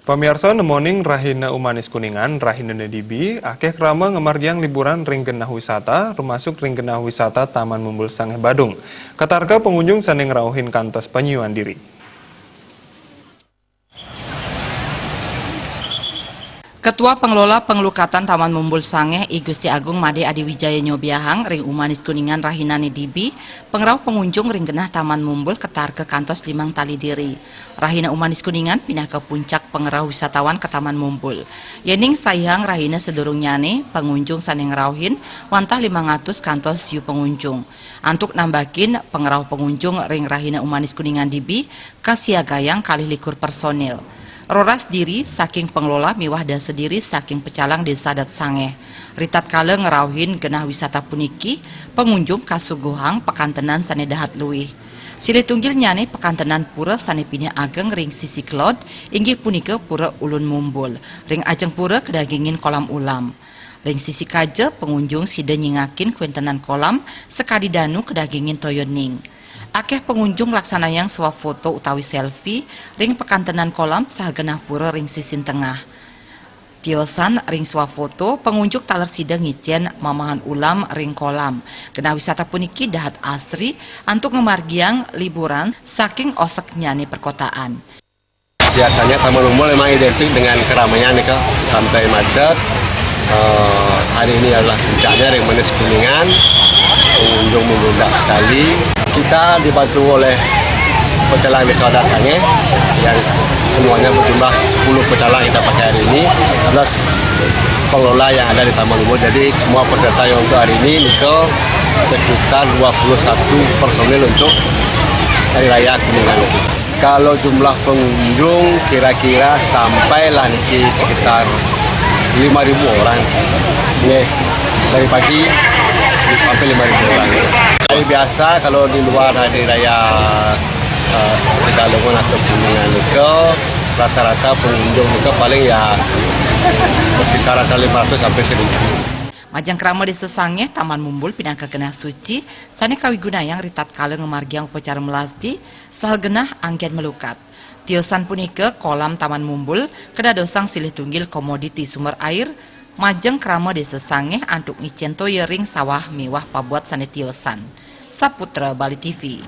Pamirsa nemoning Rahina Umanis Kuningan, Rahina Nedibi, akeh krama ngemargiang liburan ring genah wisata, termasuk ring genah wisata Taman Mumbul Sangeh Badung. Katarga pengunjung saning rauhin kantos penyuan diri. Ketua Pengelola Pengelukatan Taman Mumbul Sangeh I Gusti Agung Made Adiwijaya Nyobiahang ring Umanis Kuningan Rahina Nedibi pengerau pengunjung ring genah Taman Mumbul ketar ke kantos limang tali diri. Rahina Umanis Kuningan pindah ke puncak pengerau wisatawan ke Taman Mumbul. Yening sayang Rahina sedurung nyane pengunjung saneng rauhin wantah 500 kantos yu pengunjung. Antuk nambakin pengerau pengunjung ring Rahina Umanis Kuningan Dibi kasiagayang kali likur personil. Roras diri saking pengelola miwah dan sediri saking pecalang desa Dat Sangeh. Ritat kale ngerauhin genah wisata puniki pengunjung kasuguhang pekantenan sanedahat luwih. Silih tunggil nyane pekantenan pura sanepina ageng ring sisi kelod inggih punike pura ulun mumbul. Ring ajeng pura kedagingin kolam ulam. Ring sisi kaje pengunjung sida nyingakin kuentenan kolam sekadi danu kedagingin toyoning. Akeh pengunjung laksanayang swap foto utawi selfie ring pekantenan kolam sahagenah pura ring sisin tengah. Tiosan ring swap foto pengunjung taler sidang ngicen mamahan ulam ring kolam. Genah wisata puniki dahat asri antuk ngemargiang liburan saking osek nyane perkotaan. Biasanya Taman Mumbul memang identik dengan keramaian nih kak, sampai macet. Hari ini adalah puncaknya ring Umanis Kuningan, pengunjung membludak sekali. Kita dibantu oleh pecalang desa Dat Sangeh yang semuanya berjumlah 10 pecalang kita pakai hari ini, plus pengelola yang ada di Taman Mumbul. Jadi semua peserta yang untuk hari ini Niko sekitar 21 personil untuk Hari Raya Kuningan. Kalau jumlah pengunjung kira-kira sampailah niki sekitar 5.000 orang. Nih, dari pagi sampai 5.000 orang. Hari biasa kalau di luar hari raya seperti Galungan atau Kuningan itu rata-rata pengunjung itu paling ya berkisar antara 500 sampai 1.000. Majang krama di sesangnya Taman Mumbul pindah ke genah suci sane kawigunayang ritat kale ngemargiang upacara melasti sahagenah angkian melukat. Tiosan punike kolam Taman Mumbul kedadosang silih tunggil komoditi sumber air majeng krama di sesangeh antuk ngicen toyering sawah mewah pabuat sane tiosan. Saputra Bali TV.